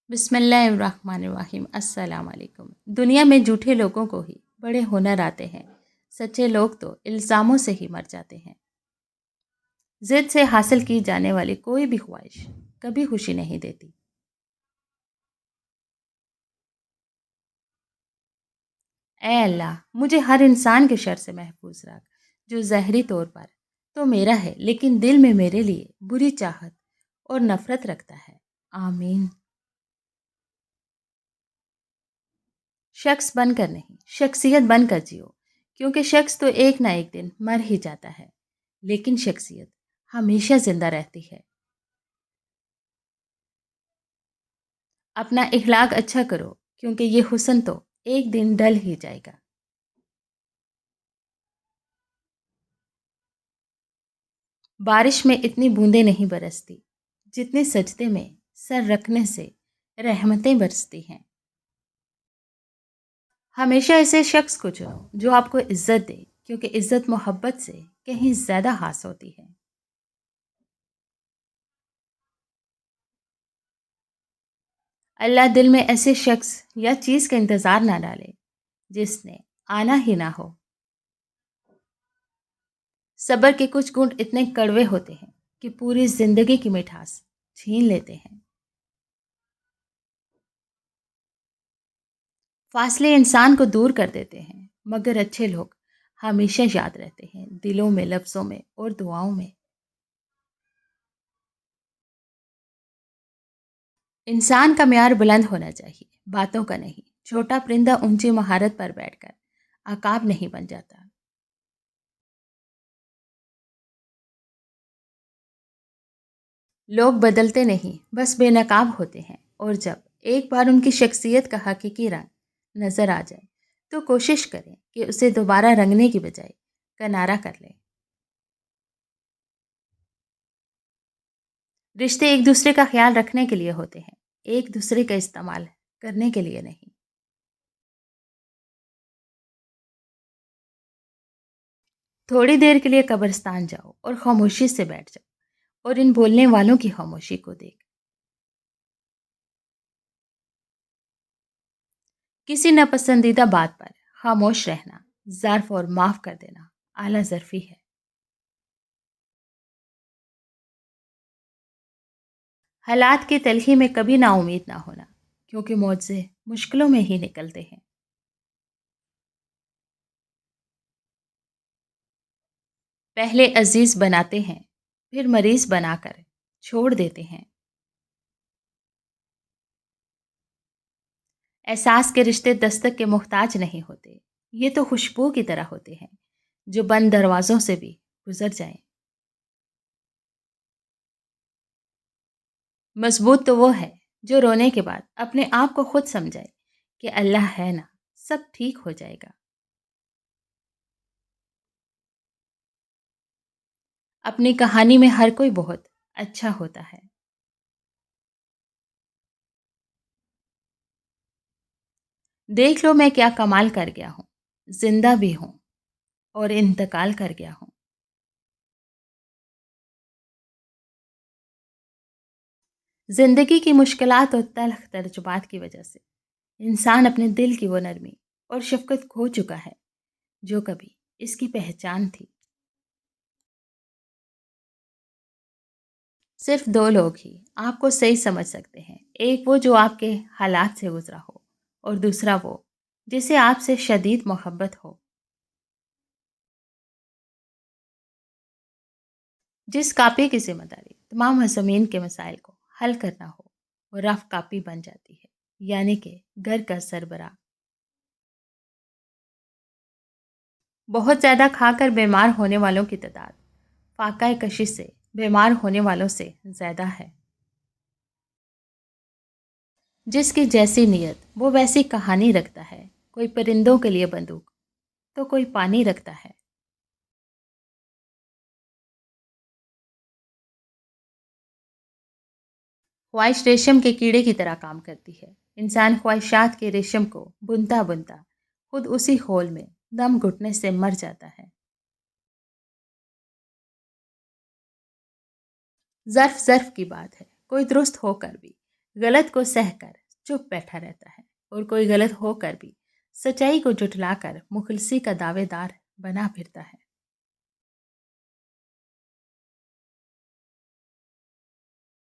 بسم اللہ الرحمن الرحیم۔ السلام علیکم۔ دنیا میں جھوٹے لوگوں کو ہی بڑے ہنر آتے ہیں، سچے لوگ تو الزاموں سے ہی مر جاتے ہیں۔ ضد سے حاصل کی جانے والی کوئی بھی خواہش کبھی خوشی نہیں دیتی۔ اے اللہ، مجھے ہر انسان کے شر سے محفوظ رکھ جو ظاہری طور پر تو میرا ہے لیکن دل میں میرے لیے بری چاہت اور نفرت رکھتا ہے۔ آمین۔ شخص بن کر نہیں، شخصیت بن کر جیو، کیونکہ شخص تو ایک نہ ایک دن مر ہی جاتا ہے، لیکن شخصیت ہمیشہ زندہ رہتی ہے۔ اپنا اخلاق اچھا کرو، کیونکہ یہ حسن تو ایک دن ڈل ہی جائے گا۔ بارش میں اتنی بوندیں نہیں برستی جتنے سجدے میں سر رکھنے سے رحمتیں برستی ہیں۔ ہمیشہ ایسے شخص کو چنو جو آپ کو عزت دے، کیونکہ عزت محبت سے کہیں زیادہ خاص ہوتی ہے۔ اللہ دل میں ایسے شخص یا چیز کا انتظار نہ ڈالے جس نے آنا ہی نہ ہو۔ صبر کے کچھ گھونٹ اتنے کڑوے ہوتے ہیں کہ پوری زندگی کی مٹھاس چھین لیتے ہیں۔ فاصلے انسان کو دور کر دیتے ہیں، مگر اچھے لوگ ہمیشہ یاد رہتے ہیں، دلوں میں، لفظوں میں اور دعاؤں میں۔ انسان کا معیار بلند ہونا چاہیے، باتوں کا نہیں۔ چھوٹا پرندہ اونچی مہارت پر بیٹھ کر عقاب نہیں بن جاتا۔ لوگ بدلتے نہیں، بس بے نقاب ہوتے ہیں، اور جب ایک بار ان کی شخصیت کا حقیقی رنگ نظر آ جائے تو کوشش کریں کہ اسے دوبارہ رنگنے کی بجائے کنارہ کر لیں۔ رشتے ایک دوسرے کا خیال رکھنے کے لیے ہوتے ہیں، ایک دوسرے کا استعمال کرنے کے لیے نہیں۔ تھوڑی دیر کے لیے قبرستان جاؤ اور خاموشی سے بیٹھ جاؤ اور ان بولنے والوں کی خاموشی کو دیکھ۔ کسی ناپسندیدہ بات پر خاموش رہنا ظرف اور معاف کر دینا اعلیٰ ظرفی ہے۔ حالات کی تلخی میں کبھی نا امید نہ ہونا، کیونکہ معجزے مشکلوں میں ہی نکلتے ہیں۔ پہلے عزیز بناتے ہیں، پھر مریض بنا کر چھوڑ دیتے ہیں۔ احساس کے رشتے دستک کے محتاج نہیں ہوتے، یہ تو خوشبو کی طرح ہوتے ہیں جو بند دروازوں سے بھی گزر جائیں۔ مضبوط تو وہ ہے جو رونے کے بعد اپنے آپ کو خود سمجھائے کہ اللہ ہے نا، سب ٹھیک ہو جائے گا۔ اپنی کہانی میں ہر کوئی بہت اچھا ہوتا ہے۔ دیکھ لو میں کیا کمال کر گیا ہوں، زندہ بھی ہوں اور انتقال کر گیا ہوں۔ زندگی کی مشکلات اور تلخ تجربات کی وجہ سے انسان اپنے دل کی وہ نرمی اور شفقت کھو چکا ہے جو کبھی اس کی پہچان تھی۔ صرف دو لوگ ہی آپ کو صحیح سمجھ سکتے ہیں، ایک وہ جو آپ کے حالات سے گزرا ہو، اور دوسرا وہ جسے آپ سے شدید محبت ہو۔ جس کاپی کی ذمہ داری تمام مضامین کے مسائل کو حل کرنا ہو، وہ رف کاپی بن جاتی ہے، یعنی کہ گھر کا سربراہ۔ بہت زیادہ کھا کر بیمار ہونے والوں کی تعداد فاقہ کشش سے بیمار ہونے والوں سے زیادہ ہے۔ جس کی جیسی نیت وہ ویسی کہانی رکھتا ہے، کوئی پرندوں کے لیے بندوق تو کوئی پانی رکھتا ہے۔ خواہش ریشم کے کیڑے کی طرح کام کرتی ہے، انسان خواہشات کے ریشم کو بنتا بنتا خود اسی خول میں دم گھٹنے سے مر جاتا ہے۔ ظرف ظرف کی بات ہے، کوئی درست ہو کر بھی غلط کو سہ کر چپ بیٹھا رہتا ہے اور کوئی غلط ہو کر بھی سچائی کو جھٹلا کر مخلصی کا دعوے دار بنا پھرتا ہے۔